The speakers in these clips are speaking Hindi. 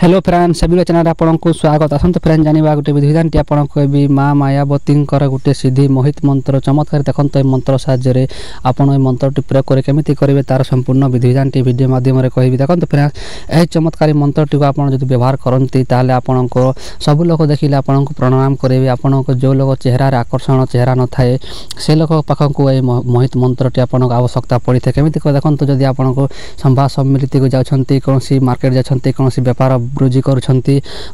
हेलो फ्रेंड्स सभी चैनल आपको स्वागत आसत फ्रेंड्स जाना गोटे विधान टी आपको कहबी माँ मायावती गोटे सिद्धि मोहित मंत्र चमत्कार देखते ये मंत्र साहाय्य आपड़ ये मंत्रटी प्रयोग कर केमी करेंगे तार संपूर्ण विधिविधान टी वीडियो मध्यम कहबी देखते फ्रेंड्स यह चमत्कारी मंत्रटी को आप व्यवहार करती आपन को सब लोग देखिले आपन को प्रणाम करेंगे आपन को जो लोग चेहरार आकर्षण चेहरा न थाए से लोग पाखक मोहित मंत्रटी आपन आवश्यकता पड़ी था केमी देखते जदि आपन को संवाद सम्मिलित को जाती कौन मार्केट जाती कौन व्यापार वृद्धि करुँच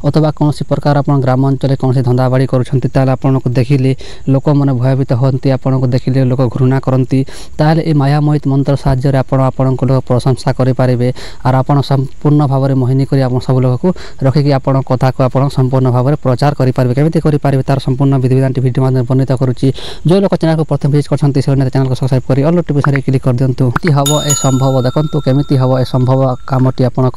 अथवा कौन प्रकार आप ग्रामांचल कौन धंदा बाड़ी करुँच देखिले लोक मैंने भयभीत होती आपको देखिले लोक घृणा करती ये माया मोहित मंत्र साहाय्य आपण लोग प्रशंसा करेंगे और आप संपूर्ण भाव में मोहिनी कर सब लोग को रखिकी आपण कथा को आप संपूर्ण भाव में प्रचार करेंगे केमी करेंगे तार संपूर्ण विधिविधान वीडियो माध्यम वर्णित करुच्ची जो लोग चैनल को प्रथम विजिट करते चैनल को सब्सक्राइब कर ऑल नोटिफिकेशन क्लिक कर दिंतु हम ए संभव देखो केमी हम ए संभव कमटी आपन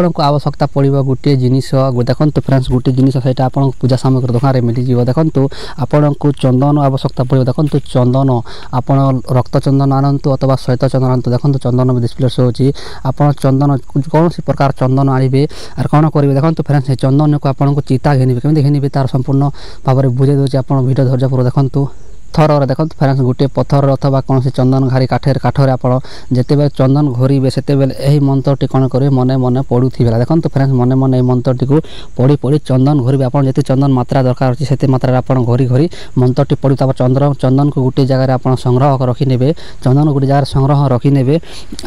को आवश्यकता पड़ो गोटे जिनिस देखो फ्रेंड्स गोटे जिनिस से आपको पूजा सामग्री दुकान में मिल देखो आपन को चंदन आवश्यकता पड़ो देखो चंदन आप रक्त चंदन आनतु अथवा श्वेत चंदन आनतु देखो चंदन में डिस्प्ले शो होची आप चंदन कौन प्रकार चंदन आनिबे और कौन करेंगे देखो फ्रेंड्स चंदन को आपको चिता घेनिबे केमी घेनिबे तार संपूर्ण भाव में बुझे दूसरी आप वीडियो धैर्य पूर्वक देखो थर देखो फ्रेंड्स गोटे पत्थर अथवा कौन चंदन घारी काठर आप जिते चंदन घोरे से यही मंत्रटी कौन करेंगे मन मन पड़ूला देखो फ्रेंड्स मन मन ये मंत्रटी को पढ़ी पढ़ी चंदन घोरे आप जिते चंदन मात्रा दरकार अच्छी से मात्रा आप घोरी घोरी मंत्रटी पढ़ू चंदन को गोटे जगह आप संग्रह रखिने चंदन गोटे जगह संग्रह रखिने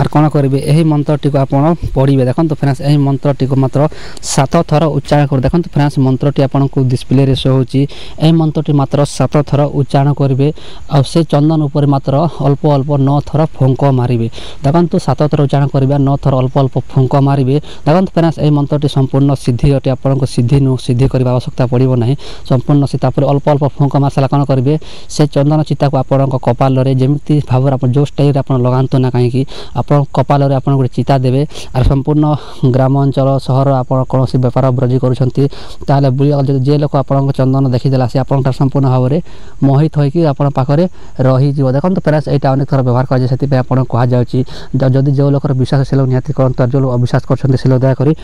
और कौन करेंगे यही मंत्रटी को आप पढ़े देखो फ्रेंड्स यही मंत्रटी को मात्र 7 थर उच्चारण कर देखो फ्रेंड्स मंत्रटी आपको डिस्प्ले शो होची यही मंत्रटी मात्र 7 थर उच्चारण करेंगे आ से चंदन उपर मात्र अल्प अल्प 9 थर फुंक मारे देखो 7 थर उच्चारण करेंगे 9 थर अल्प अल्प फुंक मारे देखो फ्रेंड्स यही मंत्रटी संपूर्ण सिद्धि अटे आपको सिद्धि नु सिद्धि करने आवश्यकता पड़ो ना संपूर्ण से अल्प अल्प फुंक मार सारा कौन करेंगे से चंदन चिता को आप कपाल जमी भाव आप जो स्टाइल आप लगातु ना कहीं आप कपाल आप गोटे चिता देवे और संपूर्ण ग्रामांचल सहर आप कौन व्यापार वृद्धि करुँच जे लोक आप चंदन देखीदेला से आप संपूर्ण भाव में मोहित होकर आप पाखे रही देखो फ्रेंड्स यहाँ अनेक थर व्यवहार कर कहुच्छी जो लोग विश्वास से लोग निहती करते जो लोग अविश्वास कर दयाकोरी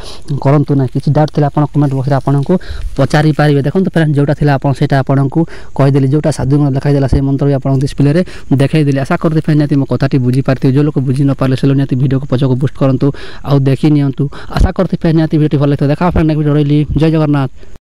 करूँ ना किसी डाउट थे आप कमेंट बॉक्स में आपको पचारि पारे देखो फ्रेंड्स जोटा थी आपको कहीदेली जोटा साधु देखाईदेला से मंत्र भी आप डिस्प्ले देखईदेली आशा करते फ्रेंड्स निहती मो कथाटी बुझी पारे जो लोग बुझी न पारे से लोग निहती वीडियो को पछक बुस्ट करूँ आउ देखी नियंतु आशा करते फ्रेंड्स निहती वीडियो भल लगे देखा फ्रेंड वीडियो रही जय जगन्नाथ।